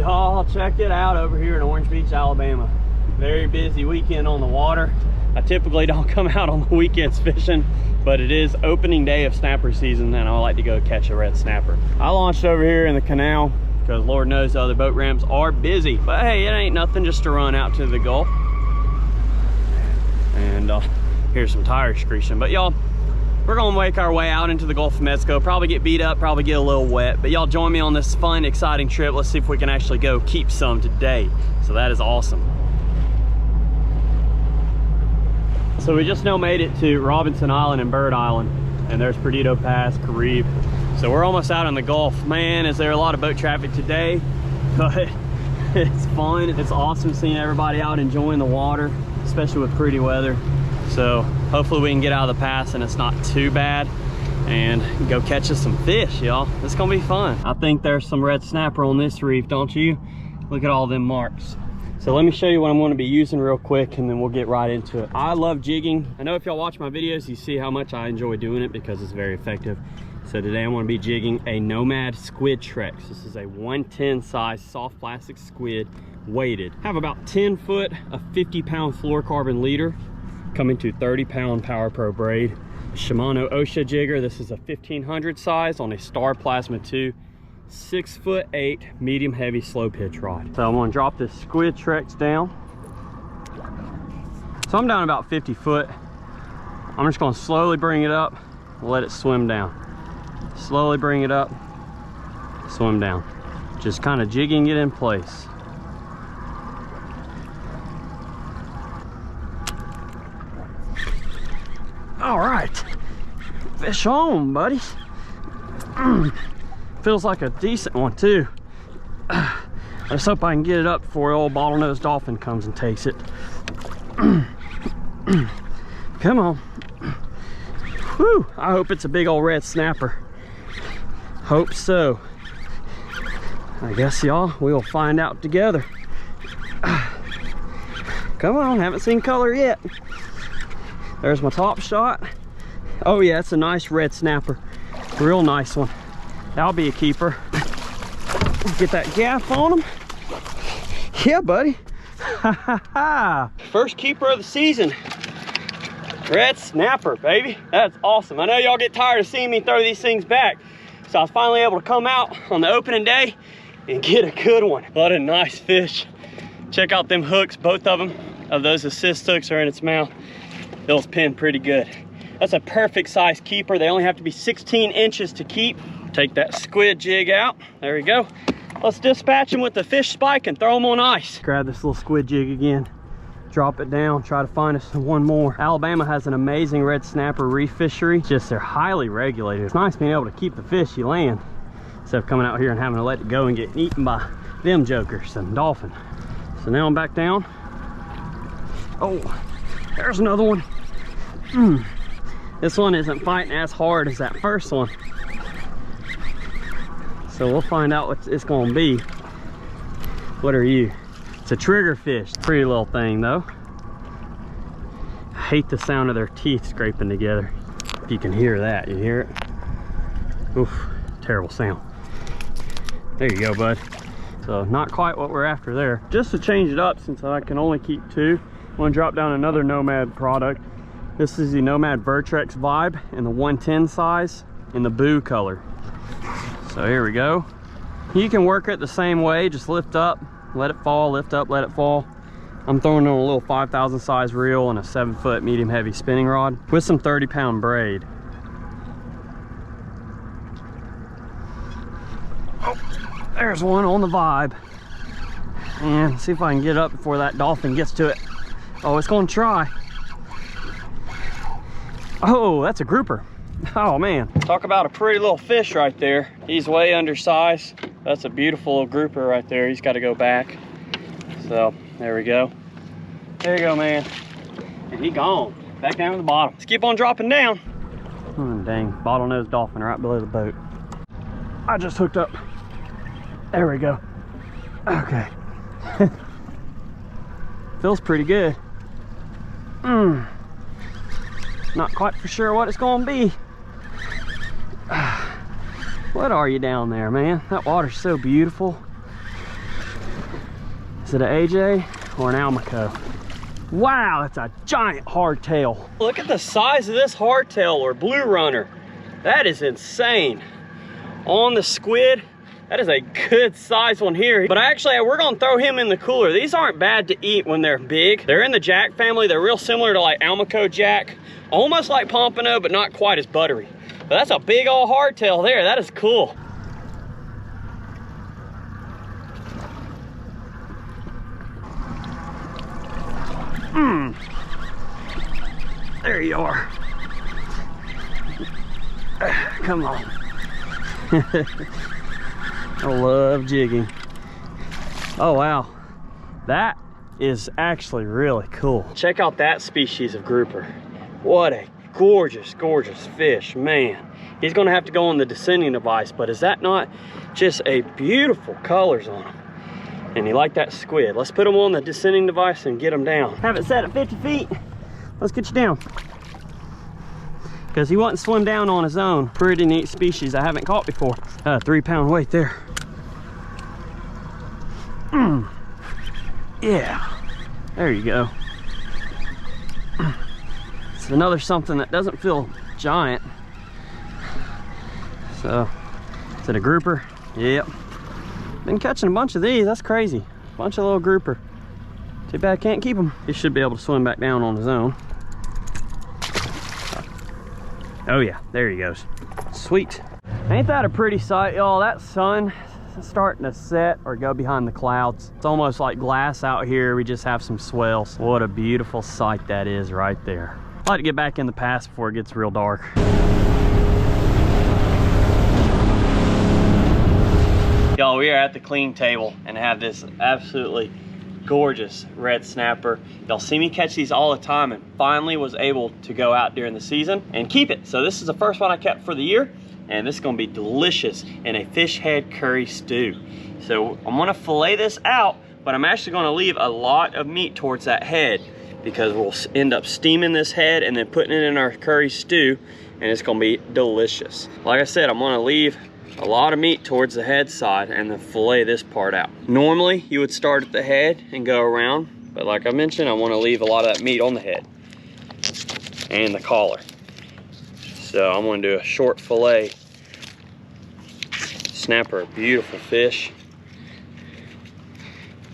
Y'all, check it out over here in Orange Beach, Alabama. Very busy weekend on the water. I typically don't come out on the weekends fishing, but it is opening day of snapper season and I like to go catch a red snapper. I launched over here in the canal because Lord knows the other boat ramps are busy, but hey, it ain't nothing just to run out to the Gulf. And here's some tire screeching. But y'all, we're gonna make our way out into the Gulf of Mexico, probably get beat up, probably get a little wet, but y'all join me on this fun, exciting trip. Let's see if we can actually go keep some today. So that is awesome. So we just now made it to Robinson Island and Bird Island, and there's Perdido Pass, Reef. So we're almost out in the Gulf. Man, is there a lot of boat traffic today, but it's fun. It's awesome seeing everybody out enjoying the water, especially with pretty weather. So hopefully we can get out of the pass and it's not too bad and go catch us some fish, y'all. It's gonna be fun. I think there's some red snapper on this reef, don't you? Look at all them marks. So let me show you what I'm going to be using real quick and then we'll get right into it. I love jigging. I know if y'all watch my videos, you see how much I enjoy doing it because it's very effective. So today I'm going to be jigging a Nomad Squidtrex. This is a 110 size soft plastic squid, weighted. Have about 10 foot, a 50-pound fluorocarbon leader, coming to 30-pound Power Pro braid. Shimano Ocea jigger. This is a 1500 size on a Star Plasma 2. 6'8" medium heavy slow pitch rod. So I'm gonna drop this Squidtrex down. So I'm down about 50 foot. I'm just gonna slowly bring it up, let it swim down. Slowly bring it up, swim down. Just kind of jigging it in place. All right, fish on, buddy. Feels like a decent one too. I just hope I can get it up before the old bottlenose dolphin comes and takes it. Come on. Whew, I hope it's a big old red snapper. Hope so. I guess y'all, we will find out together. Come on, haven't seen color yet. There's my top shot. Oh yeah, it's a nice red snapper. Real nice one. That'll be a keeper. Get that gaff on him. Yeah, buddy. First keeper of the season. Red snapper, baby. That's awesome. I know y'all get tired of seeing me throw these things back. So I was finally able to come out on the opening day and get a good one. What a nice fish. Check out them hooks, both of them. Of those assist hooks are in its mouth. Those pinned pretty good. That's a perfect size keeper. They only have to be 16 inches to keep. Take that squid jig out. There we go. Let's dispatch them with the fish spike and throw them on ice. Grab this little squid jig again. Drop it down. Try to find us one more. Alabama has an amazing red snapper reef fishery. Just they're highly regulated. It's nice being able to keep the fish you land instead of coming out here and having to let it go and get eaten by them jokers and dolphin. So now I'm back down. Oh, there's another one. This one isn't fighting as hard as that first one. So we'll find out what it's gonna be. What are you? It's a trigger fish. Pretty little thing though. I hate the sound of their teeth scraping together. If you can hear that, you hear it? Oof, terrible sound. There you go, bud. So not quite what we're after there. Just to change it up, since I can only keep two, I'm gonna drop down another Nomad product. This is the Nomad Squidtrex Vibe in the 110 size in the blue color. So here we go. You can work it the same way, just lift up, let it fall, lift up, let it fall. I'm throwing on a little 5,000 size reel and a 7-foot medium heavy spinning rod with some 30-pound braid. Oh, there's one on the Vibe. And see if I can get up before that dolphin gets to it. Oh, it's gonna try. Oh, that's a grouper. Oh man, talk about a pretty little fish right there. He's way undersized. That's a beautiful little grouper right there. He's got to go back. So there we go. There you go, man. And he gone back down to the bottom. Let's keep on dropping down. Dang, bottlenose dolphin right below the boat. I just hooked up. There we go. Okay. Feels pretty good. Not quite for sure what it's gonna be. What are you down there, man? That water's so beautiful. Is it an AJ or an Almaco? Wow, that's a giant hardtail. Look at the size of this hardtail or blue runner. That is insane. On the squid, that is a good size one here. But actually, we're gonna throw him in the cooler. These aren't bad to eat when they're big. They're in the jack family. They're real similar to like Almaco jack. Almost like pompano, but not quite as buttery. But that's a big old hardtail there. That is cool. There you are. Come on. I love jigging. Oh wow, that is actually really cool. Check out that species of grouper. What a gorgeous, gorgeous fish, man. He's gonna have to go on the descending device, but is that not just a beautiful colors on him? And he liked that squid. Let's put him on the descending device and get him down. Have it set at 50 feet. Let's get you down. Because he wouldn't swim down on his own. Pretty neat species I haven't caught before. 3-pound weight there. Yeah, there you go. It's another something that doesn't feel giant. So, is it a grouper? Yep. Been catching a bunch of these. That's crazy. Bunch of little grouper. Too bad I can't keep him. He should be able to swim back down on his own. Oh yeah, there he goes. Sweet. Ain't that a pretty sight, y'all? That sun is starting to set or go behind the clouds. It's almost like glass out here. We just have some swells. What a beautiful sight that is right there. I'd like to get back in the pass before it gets real dark. Y'all, we are at the clean table and have this absolutely gorgeous red snapper. Y'all see me catch these all the time and finally was able to go out during the season and keep it. So this is the first one I kept for the year, and this is gonna be delicious in a fish head curry stew. So I'm gonna fillet this out, but I'm actually gonna leave a lot of meat towards that head because we'll end up steaming this head and then putting it in our curry stew, and it's gonna be delicious. Like I said, I'm gonna leave a lot of meat towards the head side and then fillet this part out. Normally you would start at the head and go around, but like I mentioned, I want to leave a lot of that meat on the head and the collar. So I'm going to do a short fillet. Snapper, a beautiful fish.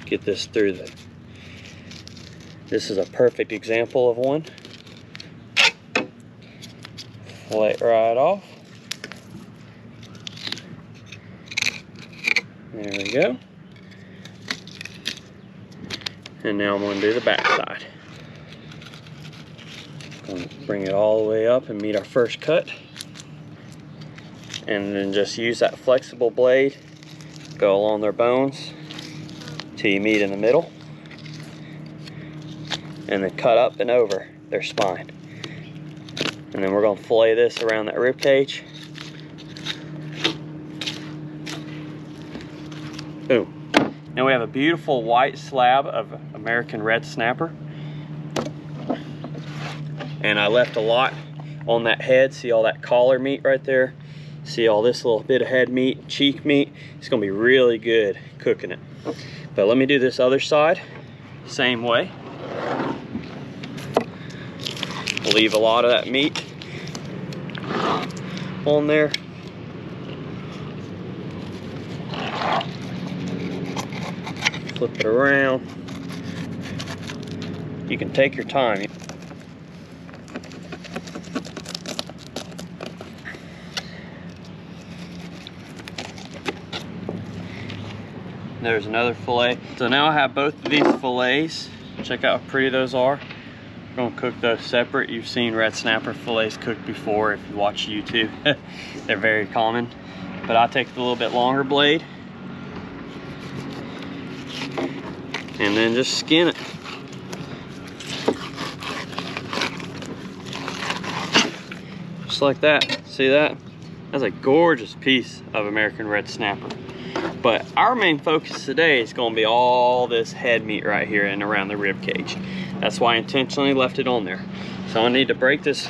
Get this through the, this is a perfect example of one. Fillet it right off. There we go. And now I'm going to do the back side. Going to bring it all the way up and meet our first cut. And then just use that flexible blade, go along their bones till you meet in the middle. And then cut up and over their spine. And then we're going to fillet this around that rib cage. Boom. Now we have a beautiful white slab of American red snapper. And I left a lot on that head. See all that collar meat right there? See all this little bit of head meat, cheek meat? It's gonna be really good cooking it. But let me do this other side, same way. Leave a lot of that meat on there. Flip it around. You can take your time. There's another fillet. So now I have both of these fillets. Check out how pretty those are. We're gonna cook those separate. You've seen red snapper fillets cooked before if you watch YouTube. They're very common. But I take the little bit longer blade and then just skin it. Just like that. See that? That's a gorgeous piece of American red snapper. But our main focus today is going to be all this head meat right here and around the rib cage. That's why I intentionally left it on there. So I need to break this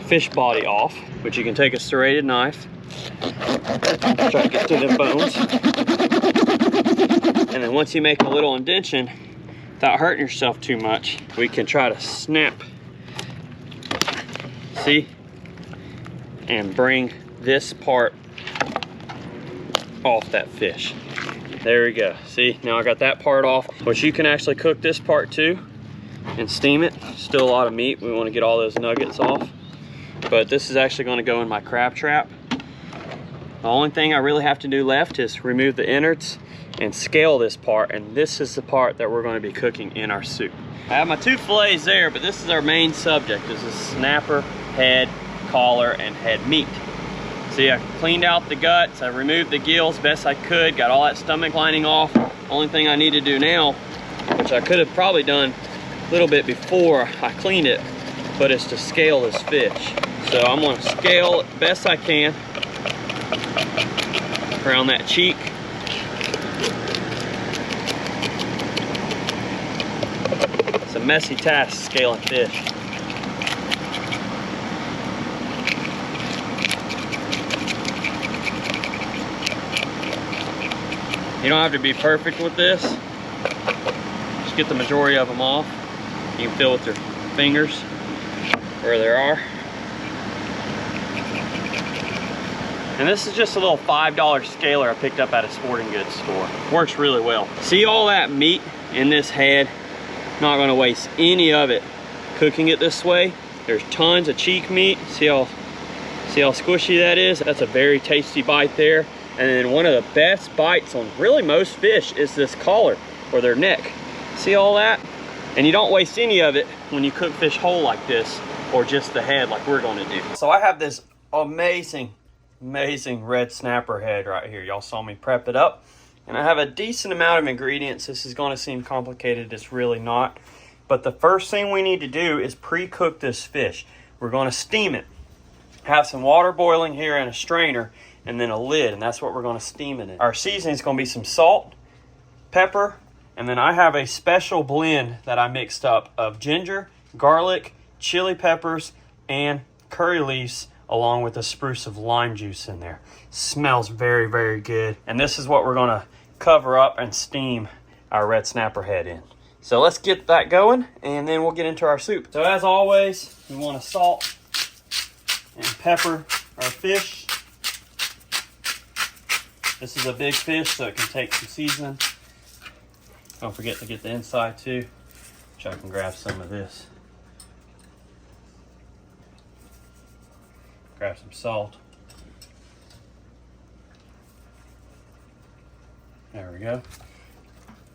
fish body off, which you can take a serrated knife, try to get through them bones, and And then once you make a little indention, without hurting yourself too much, we can try to snap, see, and bring this part off that fish. There we go. See, now I got that part off, which you can actually cook this part too and steam it. Still a lot of meat. We want to get all those nuggets off. But this is actually going to go in my crab trap. The only thing I really have to do left is remove the innards and scale this part, and this is the part that we're going to be cooking in our soup. I have my 2 fillets there, but this is our main subject. This is snapper, head, collar, and head meat. See, I cleaned out the guts, I removed the gills best I could, got all that stomach lining off. Only thing I need to do now, which I could have probably done a little bit before I cleaned it, but it's to scale this fish. So I'm gonna scale it best I can around that cheek. It's a messy task scaling fish. You don't have to be perfect with this. Just get the majority of them off. You can feel with your fingers where there are. And this is just a little $5 scaler I picked up at a sporting goods store. Works really well. See all that meat in this head? Not gonna waste any of it cooking it this way. There's tons of cheek meat. See how squishy that is? That's a very tasty bite there. And then one of the best bites on really most fish is this collar or their neck. See all that? And you don't waste any of it when you cook fish whole like this, or just the head like we're gonna do. So I have this amazing red snapper head right here. Y'all saw me prep it up. And I have a decent amount of ingredients. This is gonna seem complicated, it's really not. But the first thing we need to do is pre-cook this fish. We're gonna steam it. Have some water boiling here in a strainer, and then a lid, and that's what we're gonna steam it in. Our seasoning is gonna be some salt, pepper, and then I have a special blend that I mixed up of ginger, garlic, chili peppers, and curry leaves, along with a spruce of lime juice in there. Smells very, very good. And this is what we're gonna cover up and steam our red snapper head in. So let's get that going, and then we'll get into our soup. So as always, we wanna salt and pepper our fish. This is a big fish, so it can take some seasoning. Don't forget to get the inside too, which I can grab some of this. Grab some salt. There we go.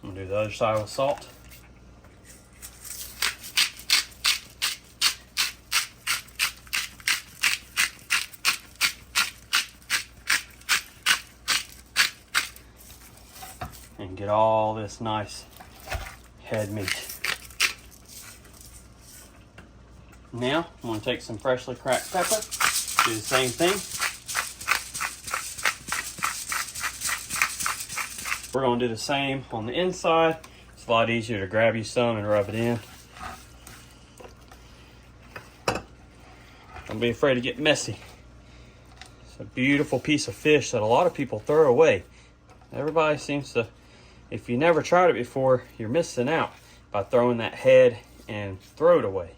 I'm gonna do the other side with salt. And get all this nice head meat. Now, I'm going to take some freshly cracked pepper, do the same thing. We're going to do the same on the inside. It's a lot easier to grab you some and rub it in. Don't be afraid to get messy. It's a beautiful piece of fish that a lot of people throw away. Everybody seems to, if you never tried it before, you're missing out by throwing that head and throw it away,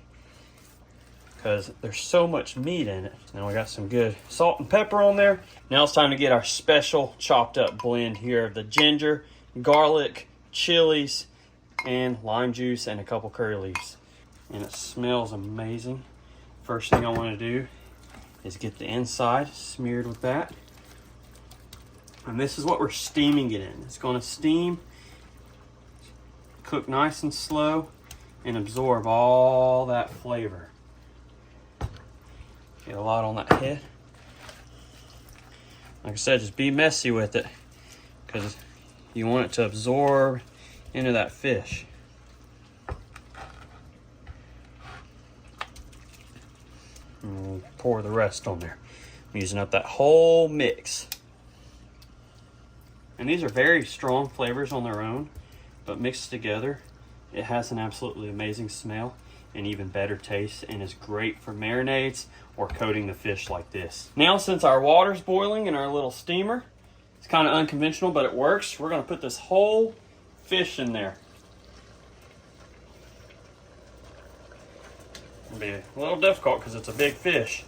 because there's so much meat in it. Now we got some good salt and pepper on there. Now it's time to get our special chopped up blend here of the ginger, garlic, chilies, and lime juice, and a couple curry leaves. And it smells amazing. First thing I want to do is get the inside smeared with that. And this is what we're steaming it in. It's going to steam, cook nice and slow, and absorb all that flavor. Get a lot on that head. Like I said, just be messy with it, because you want it to absorb into that fish. And we'll pour the rest on there. I'm using up that whole mix. And these are very strong flavors on their own, but mixed together, it has an absolutely amazing smell and even better taste, and is great for marinades or coating the fish like this. Now, since our water's boiling in our little steamer, it's kind of unconventional, but it works. We're gonna put this whole fish in there. It'll be a little difficult because it's a big fish.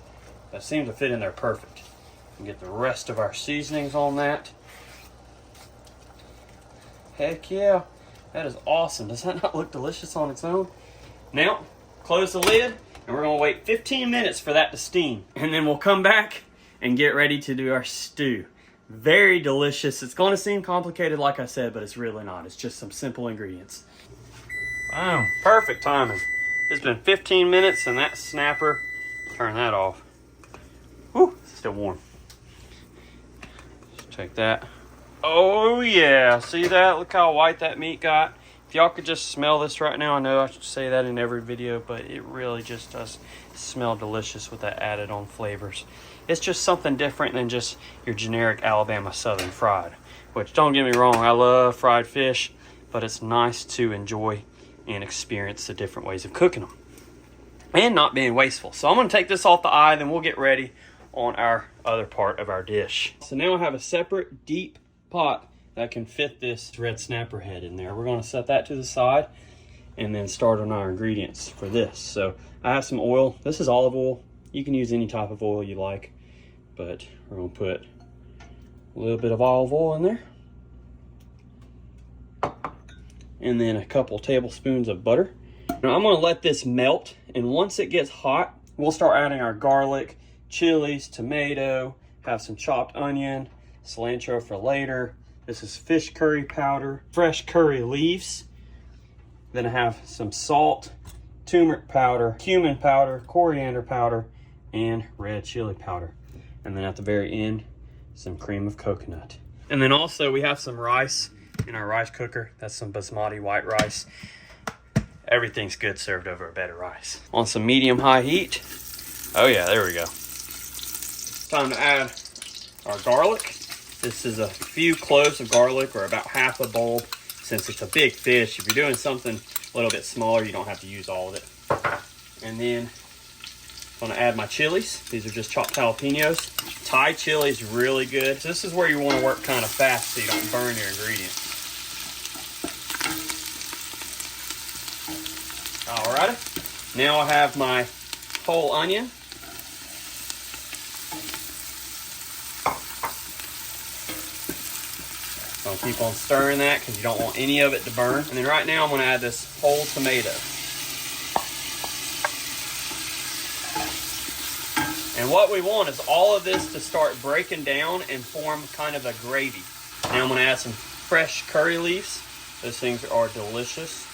That seems to fit in there perfect. And get the rest of our seasonings on that. Heck yeah, that is awesome. Does that not look delicious on its own? Now, close the lid, and we're gonna wait 15 minutes for that to steam. And then we'll come back and get ready to do our stew. Very delicious. It's gonna seem complicated like I said, but it's really not. It's just some simple ingredients. Wow, perfect timing. It's been 15 minutes and that snapper, turn that off. Whew, it's still warm. Just check that. Oh yeah, see that? Look how white that meat got. If y'all could just smell this right now, I know I should say that in every video, but it really just does smell delicious with that added on flavors. It's just something different than just your generic Alabama Southern fried, which don't get me wrong, I love fried fish, but it's nice to enjoy and experience the different ways of cooking them and not being wasteful. So I'm gonna take this off the eye, then we'll get ready on our other part of our dish. So now I have a separate deep pot that can fit this red snapper head in there. We're gonna set that to the side and then start on our ingredients for this. So I have some oil. This is olive oil. You can use any type of oil you like, but we're gonna put a little bit of olive oil in there. And then a couple tablespoons of butter. Now I'm gonna let this melt, and once it gets hot, we'll start adding our garlic, chilies, tomato, have some chopped onion, cilantro for later. This is fish curry powder, fresh curry leaves. Then I have some salt, turmeric powder, cumin powder, coriander powder, and red chili powder. And then at the very end, some cream of coconut. And then also we have some rice in our rice cooker. That's some basmati white rice. Everything's good served over a bed of rice. On some medium-high heat. Oh yeah, there we go. Time to add our garlic. This is a few cloves of garlic, or about half a bulb. Since it's a big fish, if you're doing something a little bit smaller, you don't have to use all of it. And then I'm gonna add my chilies. These are just chopped jalapenos. Thai chili is really good. So this is where you wanna work kind of fast so you don't burn your ingredients. Alrighty, now I have my whole onion. I'll keep on stirring that because you don't want any of it to burn. And then right now I'm going to add this whole tomato. And what we want is all of this to start breaking down and form kind of a gravy. Now I'm going to add some fresh curry leaves. Those things are delicious.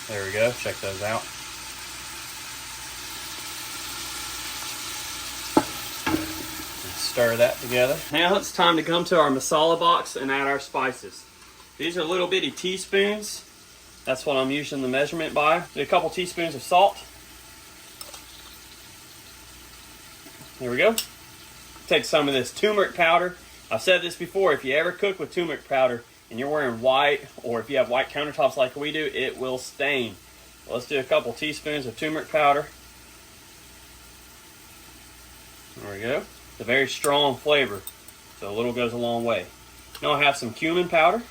There we go, check those out. Stir that together. Now it's time to come to our masala box and add our spices. These are little bitty teaspoons. That's what I'm using the measurement by. Do a couple teaspoons of salt. There we go. Take some of this turmeric powder. I've said this before, if you ever cook with turmeric powder and you're wearing white, or if you have white countertops like we do, it will stain. So let's do a couple teaspoons of turmeric powder. There we go. It's a very strong flavor, so a little goes a long way. Now I have some cumin powder.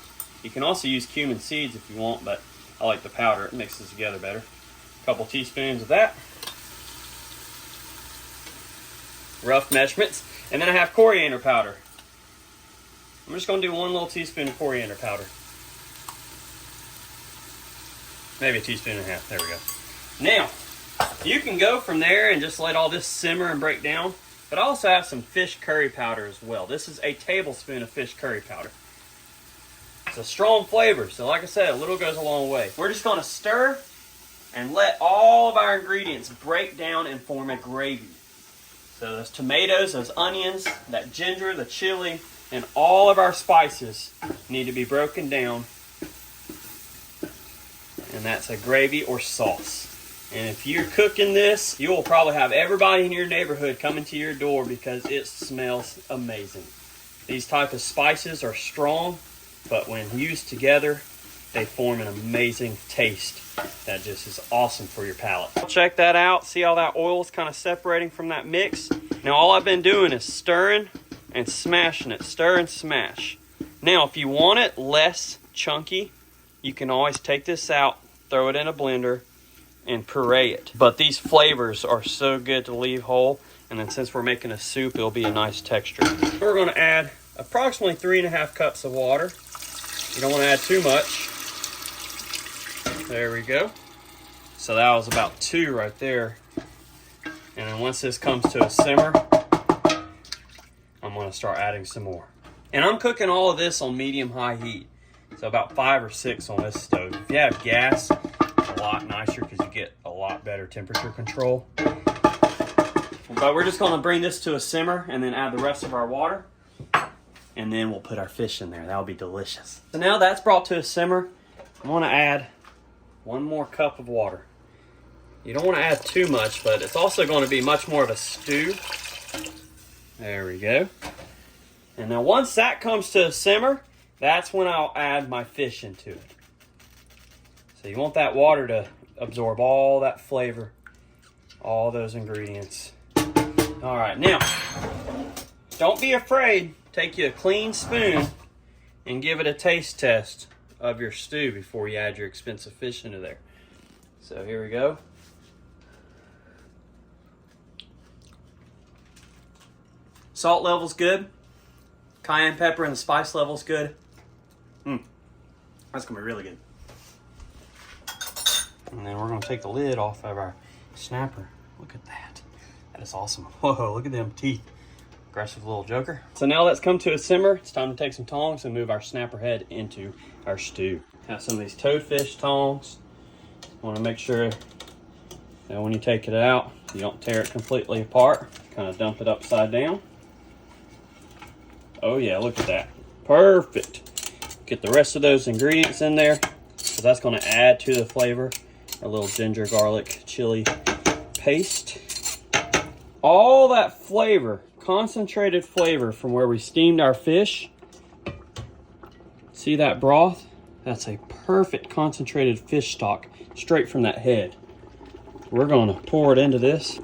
You can also use cumin seeds if you want, but I like the powder. It mixes together better. A couple teaspoons of that. Rough measurements. And then I have coriander powder. I'm just going to do 1 little teaspoon of coriander powder. Maybe a teaspoon and a half. There we go. Now, you can go from there and just let all this simmer and break down. But I also have some fish curry powder as well. This is a tablespoon of fish curry powder. It's a strong flavor, so like I said, a little goes a long way. We're just going to stir and let all of our ingredients break down and form a gravy. So those tomatoes, those onions, that ginger, the chili, and all of our spices need to be broken down. And that's a gravy or sauce. And if you're cooking this, you will probably have everybody in your neighborhood coming to your door because it smells amazing. These type of spices are strong, but when used together, they form an amazing taste that just is awesome for your palate. Check that out. See how that oil is kind of separating from that mix? Now all I've been doing is stirring and smashing it. Stir and smash. Now, if you want it less chunky, you can always take this out, throw it in a blender, and puree it. But these flavors are so good to leave whole, and then since we're making a soup, it'll be a nice texture. We're gonna add approximately 3.5 cups of water. You don't wanna add too much. There we go. So that was about 2 right there. And then once this comes to a simmer, I'm gonna start adding some more. And I'm cooking all of this on medium-high heat. So about 5 or 6 on this stove. If you have gas, it's a lot nicer because you get a lot better temperature control. But we're just gonna bring this to a simmer and then add the rest of our water. And then we'll put our fish in there. That'll be delicious. So now that's brought to a simmer, I'm gonna add 1 more cup of water. You don't wanna add too much, but it's also gonna be much more of a stew. There we go. And now once that comes to a simmer, that's when I'll add my fish into it. So you want that water to absorb all that flavor, all those ingredients. All right, now, don't be afraid. Take you a clean spoon and give it a taste test of your stew before you add your expensive fish into there. So here we go. Salt level's good. Cayenne pepper and the spice level's good. That's gonna be really good. And then we're gonna take the lid off of our snapper. Look at that. That is awesome. Whoa, look at them teeth. Aggressive little joker. So now let's come to a simmer. It's time to take some tongs and move our snapper head into our stew. Have some of these toadfish tongs. Want to make sure that when you take it out, you don't tear it completely apart. Kind of dump it upside down. Oh yeah, look at that. Perfect. Get the rest of those ingredients in there, because that's going to add to the flavor. A little ginger, garlic, chili paste. All that flavor, concentrated flavor from where we steamed our fish. See that broth? That's a perfect concentrated fish stock straight from that head. We're going to pour it into this.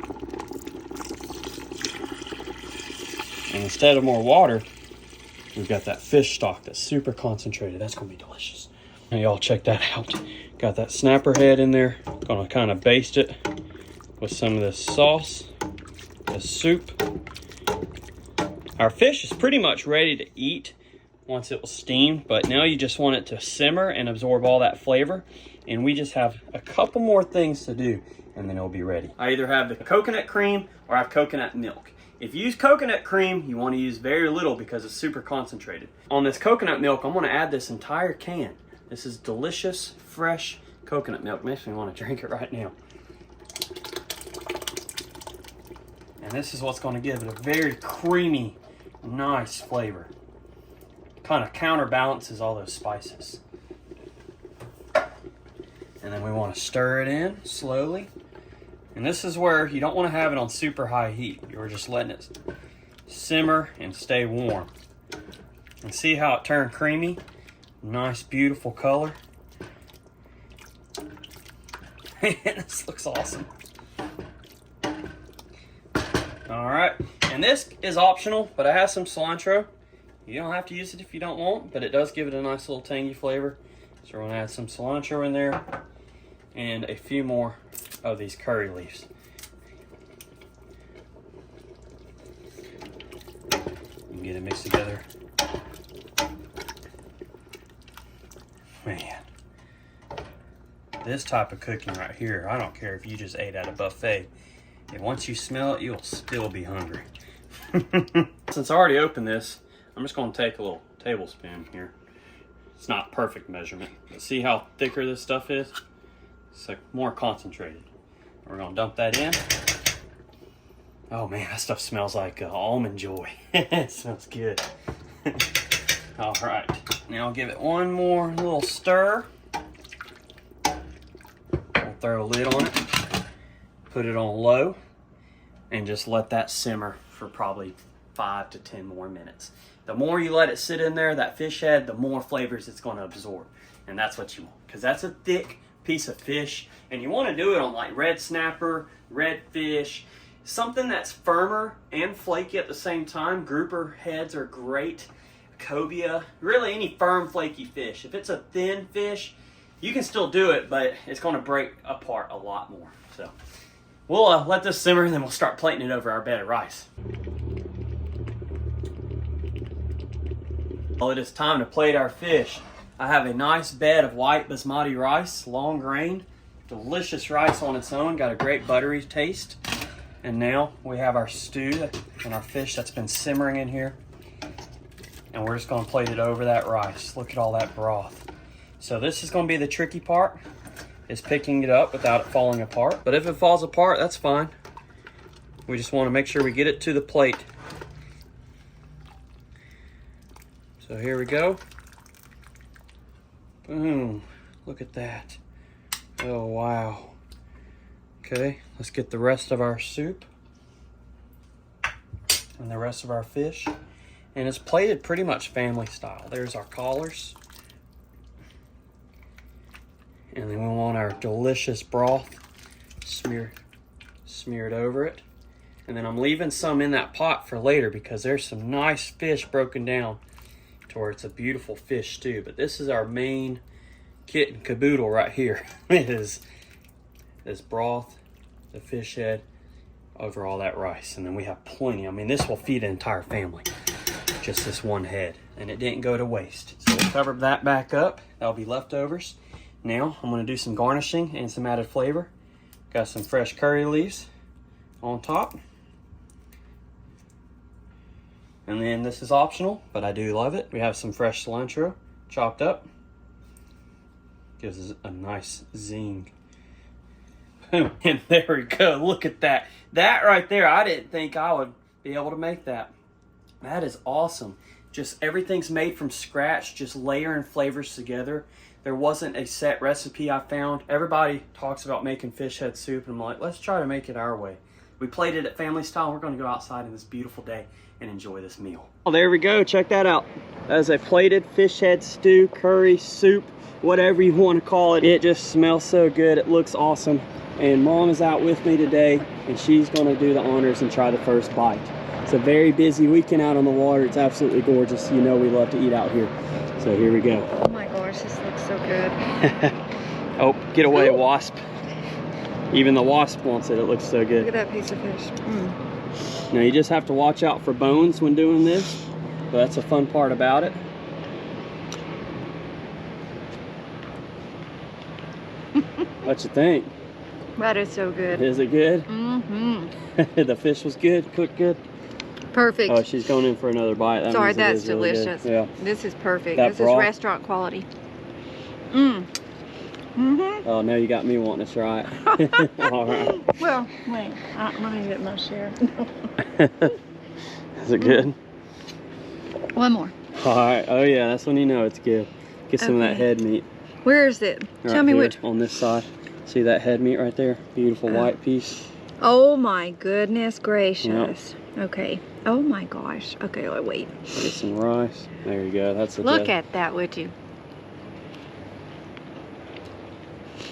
And instead of more water, we've got that fish stock that's super concentrated. That's going to be delicious. Now y'all check that out. Got that snapper head in there. Going to kind of baste it with some of this sauce, this soup. Our fish is pretty much ready to eat once it was steamed, but now you just want it to simmer and absorb all that flavor. And we just have a couple more things to do, and then it'll be ready. I either have the coconut cream or I have coconut milk. If you use coconut cream, you want to use very little because it's super concentrated. On this coconut milk, I'm going to add this entire can. This is delicious, fresh coconut milk. Makes me want to drink it right now. And this is what's going to give it a very creamy, nice flavor. Kind of counterbalances all those spices. And then we want to stir it in slowly. And this is where you don't want to have it on super high heat. You're just letting it simmer and stay warm. And see how it turned creamy? Nice, beautiful color. This looks awesome. All right, and this is optional, but I have some cilantro. You don't have to use it if you don't want, but it does give it a nice little tangy flavor. So we're gonna add some cilantro in there and a few more of these curry leaves. You can get it mixed together. Man, this type of cooking right here, I don't care if you just ate at a buffet. And once you smell it, you'll still be hungry. Since I already opened this, I'm just going to take a little tablespoon here. It's not perfect measurement, but see how thicker this stuff is? It's like more concentrated. We're going to dump that in. Oh man, that stuff smells like almond joy. It smells good. All right, now I'll give it one more little stir. We'll throw a lid on it, put it on low, and just let that simmer for probably 5 to 10 more minutes. The more you let it sit in there, that fish head, the more flavors it's going to absorb. And that's what you want, because that's a thick piece of fish. And you want to do it on like red snapper, red fish, something that's firmer and flaky at the same time. Grouper heads are great. cobia, really any firm flaky fish. If it's a thin fish, you can still do it, but it's going to break apart a lot more. So we'll let this simmer, and then we'll start plating it over our bed of rice. Well, it is time to plate our fish. I have a nice bed of white basmati rice, long grained, delicious rice on its own, got a great buttery taste. And now we have our stew and our fish that's been simmering in here. And we're just gonna plate it over that rice. Look at all that broth. So this is gonna be the tricky part, is picking it up without it falling apart. But if it falls apart, that's fine. We just wanna make sure we get it to the plate. So here we go. Boom, look at that. Oh, wow. Okay, let's get the rest of our soup and the rest of our fish. And it's plated pretty much family style. There's our collars. And then we want our delicious broth smeared over it. And then I'm leaving some in that pot for later because there's some nice fish broken down to where it's a beautiful fish stew. But this is our main kit and caboodle right here. It is this broth, the fish head, over all that rice. And then we have plenty. I mean, this will feed an entire family, just this one head, and it didn't go to waste. So we'll cover that back up. That'll be leftovers. Now I'm going to do some garnishing and some added flavor. Got some fresh curry leaves on top. And then this is optional, but I do love it. We have some fresh cilantro chopped up. Gives us a nice zing. And there we go. Look at that. That right there, I didn't think I would be able to make that. That is awesome. Just everything's made from scratch, just layering flavors together. There wasn't a set recipe I found. Everybody talks about making fish head soup, and I'm like, let's try to make it our way. We plated it family style. We're going to go outside in this beautiful day and enjoy this meal. Oh, there we go. Check that out. That is a plated fish head stew, curry, soup, whatever you want to call it. It just smells so good. It looks awesome. And Mom is out with me today, and she's going to do the honors and try the first bite. It's a very busy weekend out on the water. It's absolutely gorgeous. You know we love to eat out here. So here we go. Oh my gosh, this looks so good. Oh, get away, wasp. Even the wasp wants it. It looks so good. Look at that piece of fish. Mm. Now you just have to watch out for bones when doing this. But that's a fun part about it. What you think? That is so good. Is it good? Mm-hmm. The fish was good, cooked good. Perfect. Oh, she's going in for another bite. That Sorry, means that's really delicious. good. Yeah. This is perfect. That this broth. is restaurant quality. Mm. Mm-hmm. Oh, now you got me wanting to try it. All right. Well, wait. Let me get my share. Is it good? One more. All right. Oh, yeah. That's when you know it's good. Get some of that head meat. Where is it? Right Tell me here, which. on this side. See that head meat right there? Beautiful white piece. Oh my goodness gracious. Yep. Okay. Oh my gosh. Okay, wait. Get some rice. There you go. That's a Look at that, would you?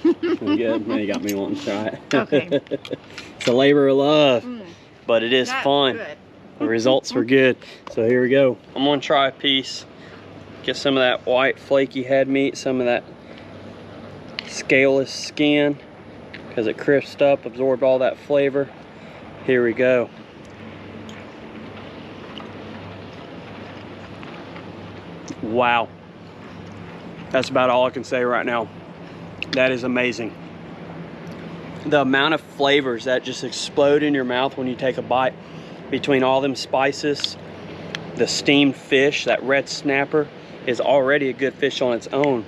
Good. Now you got me wanting to try it. Okay. It's a labor of love, but it is That's fun. good. The results were good. So here we go. I'm gonna try a piece. Get some of that white flaky head meat, some of that scaleless skin, because it crisped up, absorbed all that flavor. Here we go. Wow. That's about all I can say right now. That is amazing. The amount of flavors that just explode in your mouth when you take a bite, between all them spices, the steamed fish, that red snapper is already a good fish on its own.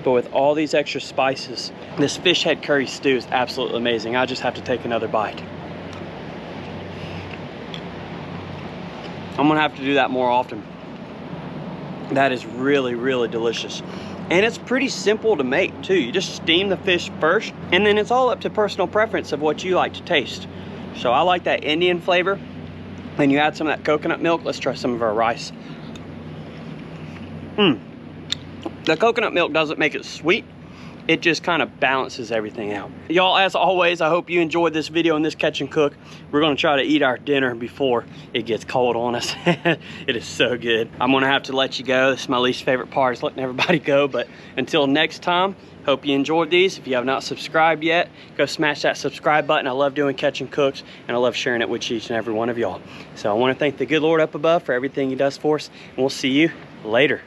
But with all these extra spices, this fish head curry stew is absolutely amazing. I just have to take another bite. I'm gonna have to do that more often. That is really, really delicious. And it's pretty simple to make too. You just steam the fish first, and then it's all up to personal preference of what you like to taste. So I like that Indian flavor. Then you add some of that coconut milk. Let's try some of our rice. The coconut milk doesn't make it sweet, it just kind of balances everything out. Y'all, as always, I hope you enjoyed this video and this catch and cook. We're gonna try to eat our dinner before it gets cold on us. It is so good. I'm gonna have to let you go. This is my least favorite part, is letting everybody go. But until next time, hope you enjoyed these. If you have not subscribed yet, go smash that subscribe button. I love doing catch and cooks, and I love sharing it with each and every one of y'all. So I want to thank the good Lord up above for everything he does for us, and we'll see you later.